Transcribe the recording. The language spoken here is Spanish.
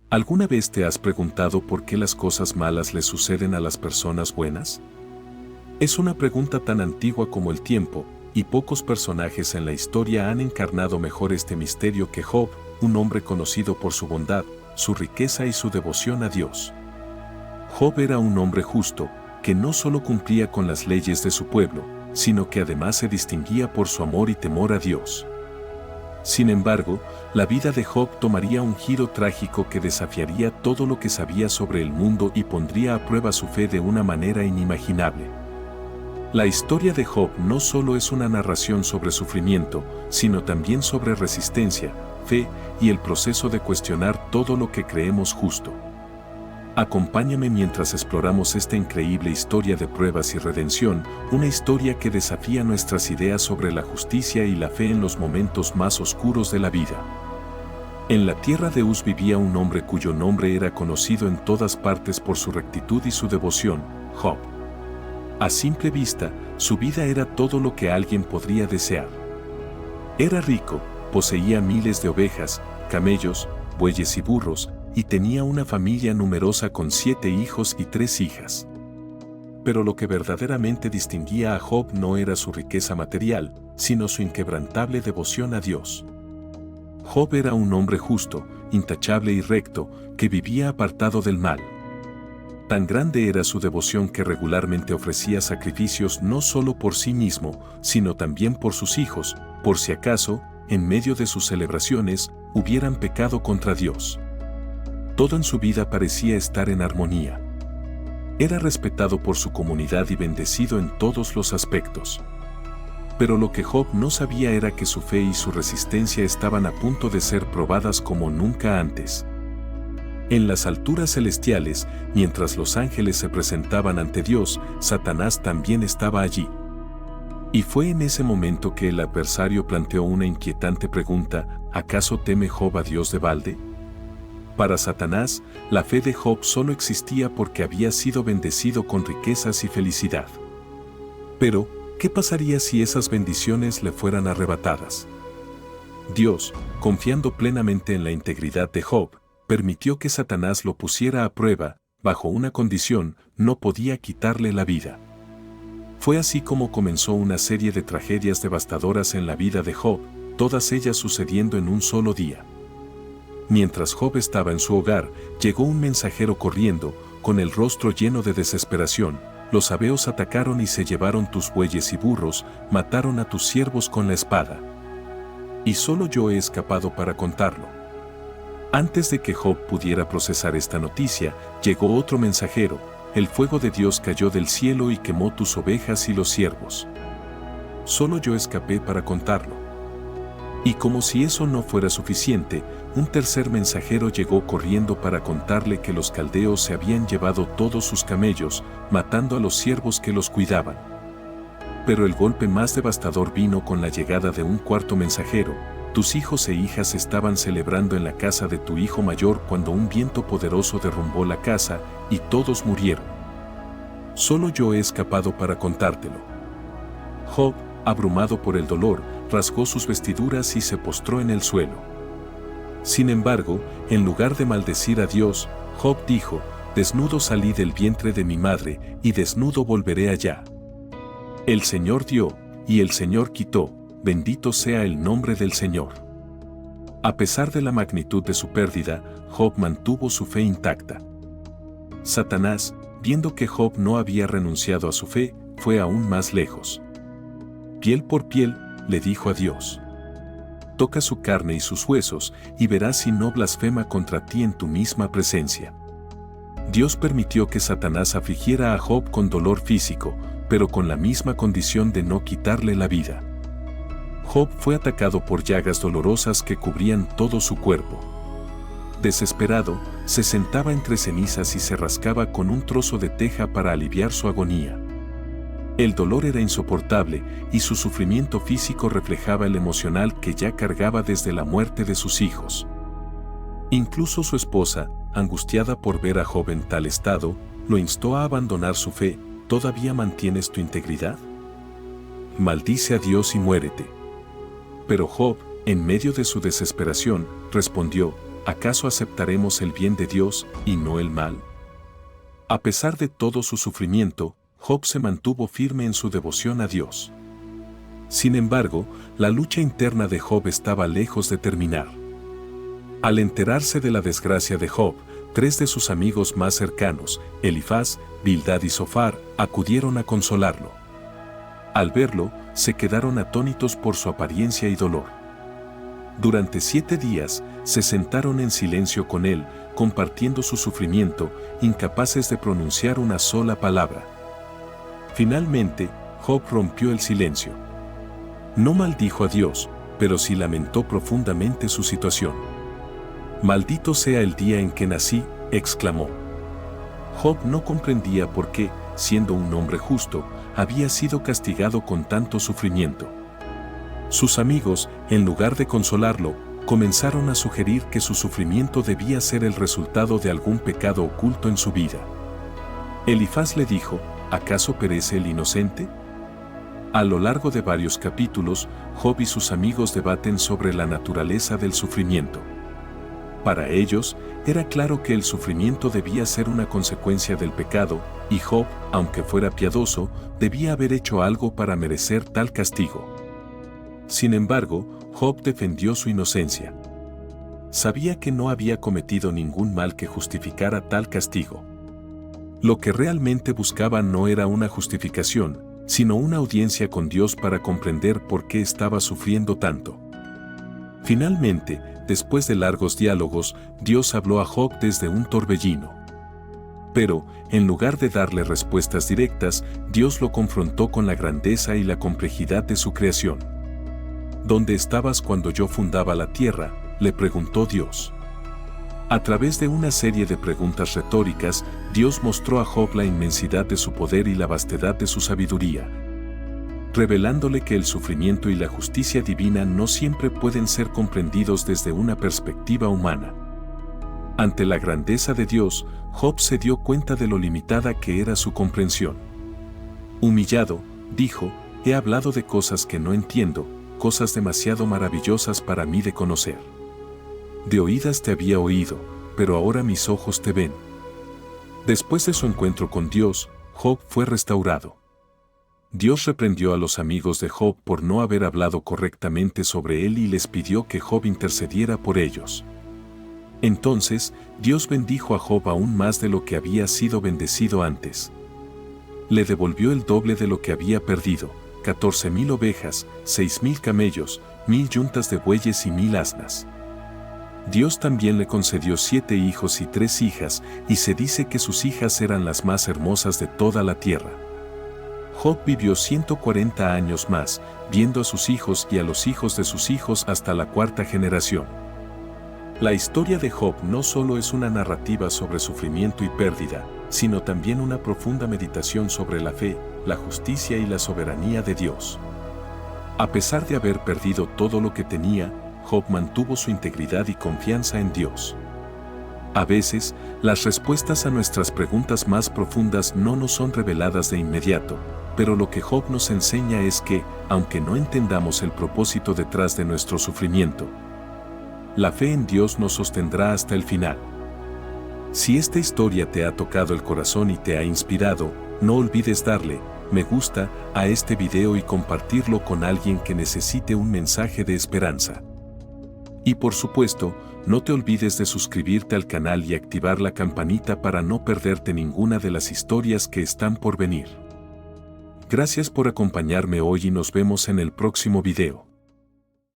¿Alguna vez te has preguntado por qué las cosas malas le suceden a las personas buenas? Es una pregunta tan antigua como el tiempo, y pocos personajes en la historia han encarnado mejor este misterio que Job, un hombre conocido por su bondad, su riqueza y su devoción a Dios. Job era un hombre justo, que no solo cumplía con las leyes de su pueblo, sino que además se distinguía por su amor y temor a Dios. Sin embargo, la vida de Job tomaría un giro trágico que desafiaría todo lo que sabía sobre el mundo y pondría a prueba su fe de una manera inimaginable. La historia de Job no solo es una narración sobre sufrimiento, sino también sobre resistencia, fe y el proceso de cuestionar todo lo que creemos justo. Acompáñame mientras exploramos esta increíble historia de pruebas y redención, una historia que desafía nuestras ideas sobre la justicia y la fe en los momentos más oscuros de la vida. En la tierra de Uz vivía un hombre cuyo nombre era conocido en todas partes por su rectitud y su devoción, Job. A simple vista, su vida era todo lo que alguien podría desear. Era rico, poseía miles de ovejas, camellos, bueyes y burros, y tenía una familia numerosa con 7 hijos y 3 hijas. Pero lo que verdaderamente distinguía a Job no era su riqueza material, sino su inquebrantable devoción a Dios. Job era un hombre justo, intachable y recto, que vivía apartado del mal. Tan grande era su devoción que regularmente ofrecía sacrificios no solo por sí mismo, sino también por sus hijos, por si acaso, en medio de sus celebraciones, hubieran pecado contra Dios. Todo en su vida parecía estar en armonía. Era respetado por su comunidad y bendecido en todos los aspectos. Pero lo que Job no sabía era que su fe y su resistencia estaban a punto de ser probadas como nunca antes. En las alturas celestiales, mientras los ángeles se presentaban ante Dios, Satanás también estaba allí. Y fue en ese momento que el adversario planteó una inquietante pregunta: ¿acaso teme Job a Dios de balde? Para Satanás, la fe de Job solo existía porque había sido bendecido con riquezas y felicidad. Pero, ¿qué pasaría si esas bendiciones le fueran arrebatadas? Dios, confiando plenamente en la integridad de Job, permitió que Satanás lo pusiera a prueba, bajo una condición: no podía quitarle la vida. Fue así como comenzó una serie de tragedias devastadoras en la vida de Job, todas ellas sucediendo en un solo día. Mientras Job estaba en su hogar, llegó un mensajero corriendo, con el rostro lleno de desesperación: los sabeos atacaron y se llevaron tus bueyes y burros, mataron a tus siervos con la espada. Y solo yo he escapado para contarlo. Antes de que Job pudiera procesar esta noticia, llegó otro mensajero: el fuego de Dios cayó del cielo y quemó tus ovejas y los siervos. Solo yo escapé para contarlo. Y como si eso no fuera suficiente, un tercer mensajero llegó corriendo para contarle que los caldeos se habían llevado todos sus camellos, matando a los siervos que los cuidaban. Pero el golpe más devastador vino con la llegada de un cuarto mensajero: tus hijos e hijas estaban celebrando en la casa de tu hijo mayor cuando un viento poderoso derrumbó la casa, y todos murieron. Solo yo he escapado para contártelo. Job, abrumado por el dolor, rasgó sus vestiduras y se postró en el suelo. Sin embargo, en lugar de maldecir a Dios, Job dijo: desnudo salí del vientre de mi madre, y desnudo volveré allá. El Señor dio, y el Señor quitó, bendito sea el nombre del Señor. A pesar de la magnitud de su pérdida, Job mantuvo su fe intacta. Satanás, viendo que Job no había renunciado a su fe, fue aún más lejos. Piel por piel, le dijo a Dios. Toca su carne y sus huesos, y verás si no blasfema contra ti en tu misma presencia. Dios permitió que Satanás afligiera a Job con dolor físico, pero con la misma condición de no quitarle la vida. Job fue atacado por llagas dolorosas que cubrían todo su cuerpo. Desesperado, se sentaba entre cenizas y se rascaba con un trozo de teja para aliviar su agonía. El dolor era insoportable, y su sufrimiento físico reflejaba el emocional que ya cargaba desde la muerte de sus hijos. Incluso su esposa, angustiada por ver a Job en tal estado, lo instó a abandonar su fe. ¿Todavía mantienes tu integridad? Maldice a Dios y muérete. Pero Job, en medio de su desesperación, respondió: ¿acaso aceptaremos el bien de Dios y no el mal? A pesar de todo su sufrimiento, Job se mantuvo firme en su devoción a Dios. Sin embargo, la lucha interna de Job estaba lejos de terminar. Al enterarse de la desgracia de Job, 3 de sus amigos más cercanos, Elifaz, Bildad y Zofar, acudieron a consolarlo. Al verlo, se quedaron atónitos por su apariencia y dolor. Durante 7 días, se sentaron en silencio con él, compartiendo su sufrimiento, incapaces de pronunciar una sola palabra. Finalmente, Job rompió el silencio. No maldijo a Dios, pero sí lamentó profundamente su situación. «Maldito sea el día en que nací», exclamó. Job no comprendía por qué, siendo un hombre justo, había sido castigado con tanto sufrimiento. Sus amigos, en lugar de consolarlo, comenzaron a sugerir que su sufrimiento debía ser el resultado de algún pecado oculto en su vida. Elifaz le dijo, ¿acaso perece el inocente? A lo largo de varios capítulos, Job y sus amigos debaten sobre la naturaleza del sufrimiento. Para ellos, era claro que el sufrimiento debía ser una consecuencia del pecado, y Job, aunque fuera piadoso, debía haber hecho algo para merecer tal castigo. Sin embargo, Job defendió su inocencia. Sabía que no había cometido ningún mal que justificara tal castigo. Lo que realmente buscaba no era una justificación, sino una audiencia con Dios para comprender por qué estaba sufriendo tanto. Finalmente, después de largos diálogos, Dios habló a Job desde un torbellino. Pero, en lugar de darle respuestas directas, Dios lo confrontó con la grandeza y la complejidad de su creación. ¿Dónde estabas cuando yo fundaba la tierra?, le preguntó Dios. A través de una serie de preguntas retóricas, Dios mostró a Job la inmensidad de su poder y la vastedad de su sabiduría, revelándole que el sufrimiento y la justicia divina no siempre pueden ser comprendidos desde una perspectiva humana. Ante la grandeza de Dios, Job se dio cuenta de lo limitada que era su comprensión. Humillado, dijo, he hablado de cosas que no entiendo, cosas demasiado maravillosas para mí de conocer. De oídas te había oído, pero ahora mis ojos te ven. Después de su encuentro con Dios, Job fue restaurado. Dios reprendió a los amigos de Job por no haber hablado correctamente sobre él y les pidió que Job intercediera por ellos. Entonces, Dios bendijo a Job aún más de lo que había sido bendecido antes. Le devolvió el doble de lo que había perdido, 14,000 ovejas, 6,000 camellos, 1,000 yuntas de bueyes y 1,000 asnas. Dios también le concedió 7 hijos y 3 hijas, y se dice que sus hijas eran las más hermosas de toda la tierra. Job vivió 140 años más, viendo a sus hijos y a los hijos de sus hijos hasta la 4ª generación. La historia de Job no solo es una narrativa sobre sufrimiento y pérdida, sino también una profunda meditación sobre la fe, la justicia y la soberanía de Dios. A pesar de haber perdido todo lo que tenía, Job mantuvo su integridad y confianza en Dios. A veces, las respuestas a nuestras preguntas más profundas no nos son reveladas de inmediato, pero lo que Job nos enseña es que, aunque no entendamos el propósito detrás de nuestro sufrimiento, la fe en Dios nos sostendrá hasta el final. Si esta historia te ha tocado el corazón y te ha inspirado, no olvides darle me gusta a este video y compartirlo con alguien que necesite un mensaje de esperanza. Y por supuesto, no te olvides de suscribirte al canal y activar la campanita para no perderte ninguna de las historias que están por venir. Gracias por acompañarme hoy y nos vemos en el próximo video.